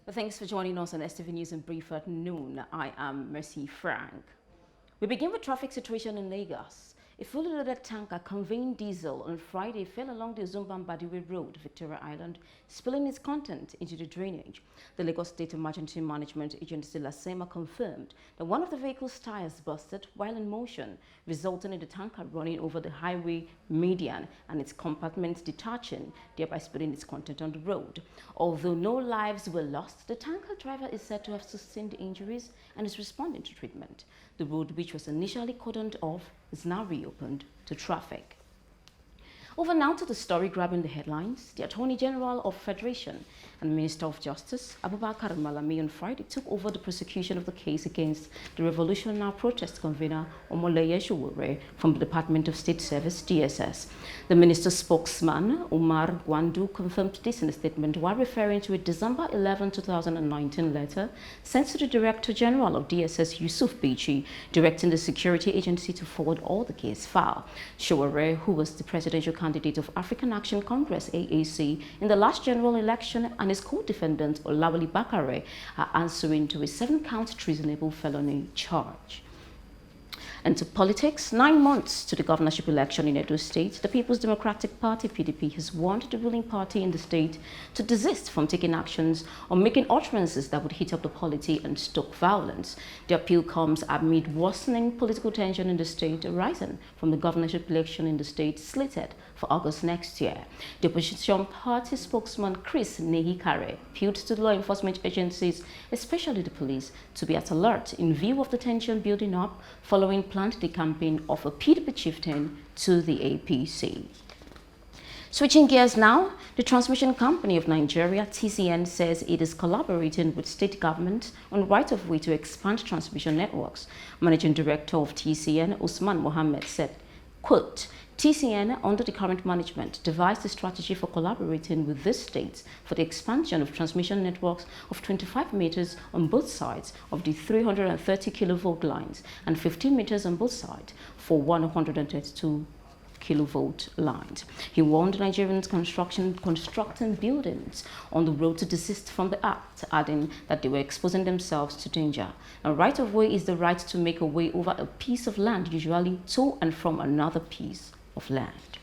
Well, thanks for joining us on STV News in Brief at noon. I am Mercy Frank. We begin with traffic situation in Lagos. A fully loaded tanker conveying diesel on Friday fell along the Zumbambadiwe Road, Victoria Island, spilling its content into the drainage. The Lagos State Emergency Management Agency LASEMA confirmed that one of the vehicle's tires busted while in motion, resulting in the tanker running over the highway median and its compartments detaching, thereby spilling its content on the road. Although no lives were lost, the tanker driver is said to have sustained injuries and is responding to treatment. The road, which was initially cordoned off, is now reopened to traffic. Over now to the story grabbing the headlines. The Attorney General of Federation and Minister of Justice, Abubakar Malami, on Friday took over the prosecution of the case against the revolutionary protest convener Omoleye Sowore from the Department of State Service, DSS. The minister's spokesman, Umar Gwandu, confirmed this in a statement while referring to a December 11, 2019 letter sent to the Director General of DSS, Yusuf Bichi, directing the security agency to forward all the case file. Sowore, who was the presidential candidate of African Action Congress, AAC, in the last general election, and his co-defendant, Olawale Bakare, are answering to a 7-count treasonable felony charge. And to politics, 9 months to the governorship election in Edo State, the People's Democratic Party, PDP, has warned the ruling party in the state to desist from taking actions or making utterances that would heat up the polity and stoke violence. The appeal comes amid worsening political tension in the state arising from the governorship election in the state slated for August next year. The opposition party spokesman Chris Nehikare appealed to the law enforcement agencies, especially the police, to be at alert in view of the tension building up following planned decamping of a PDP chieftain to the APC. Switching gears now, the transmission company of Nigeria, TCN, says it is collaborating with state governments on right-of-way to expand transmission networks. Managing Director of TCN, Usman Mohammed, said, quote, TCN, under the current management, devised a strategy for collaborating with these states for the expansion of transmission networks of 25 meters on both sides of the 330 kilovolt lines and 15 meters on both sides for 132 kilovolt lines. He warned Nigerians constructing buildings on the road to desist from the act, adding that they were exposing themselves to danger. A right-of-way is the right to make a way over a piece of land, usually to and from another piece of land.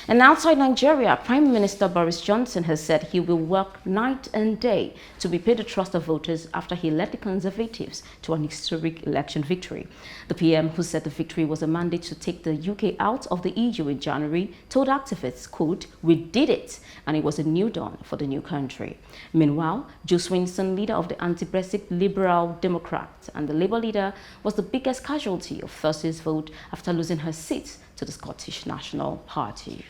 And outside Nigeria, Prime Minister Boris Johnson has said he will work night and day to repay the trust of voters after he led the Conservatives to an historic election victory. The PM, who said the victory was a mandate to take the UK out of the EU in January, told activists, quote, "We did it, and it was a new dawn for the new country." Meanwhile, Joe Swinson, leader of the anti-Brexit Liberal Democrats and the Labour leader, was the biggest casualty of Thursday's vote after losing her seat to the Scottish National Party.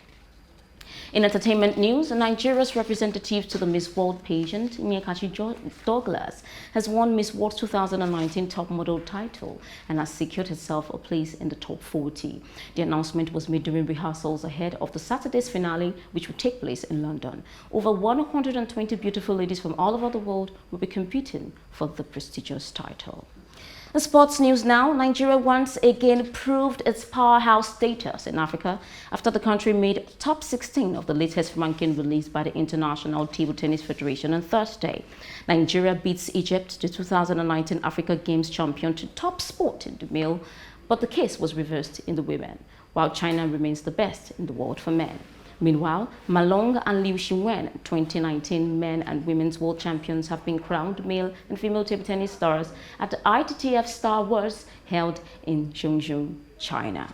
In entertainment news, Nigeria's representative to the Miss World pageant, Nyekachi Douglas, has won Miss World 2019 top model title and has secured herself a place in the top 40. The announcement was made during rehearsals ahead of the Saturday's finale, which will take place in London. Over 120 beautiful ladies from all over the world will be competing for the prestigious title. In sports news now, Nigeria once again proved its powerhouse status in Africa after the country made top 16 of the latest ranking released by the International Table Tennis Federation on Thursday. Nigeria beats Egypt, the 2019 Africa Games champion, to top spot in the male, but the case was reversed in the women, while China remains the best in the world for men. Meanwhile, Malong and Liu Xinwen, 2019 men and women's world champions, have been crowned male and female table tennis stars at the ITTF Star Wars held in Zhengzhou, China.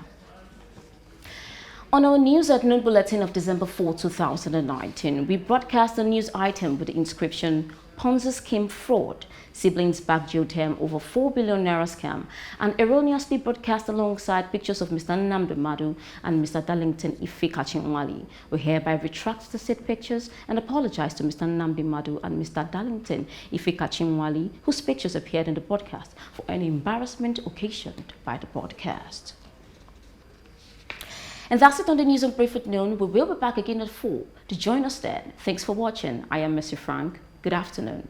On our News at Noon Bulletin of December 4, 2019, we broadcast a news item with the inscription, Ponzi Scheme Fraud, Siblings Back Geotherm Over 4 billion Naira Scam, and erroneously broadcast alongside pictures of Mr. Nnamdi Madu and Mr. Darlington Ife-Kachinwali. We hereby retract the said pictures and apologize to Mr. Nnamdi Madu and Mr. Darlington Ife-Kachinwali, whose pictures appeared in the broadcast, for any embarrassment occasioned by the broadcast. And that's it on the News on Brief at Noon. We will be back again at 4 to join us then. Thanks for watching. I am Mercy Frank. Good afternoon.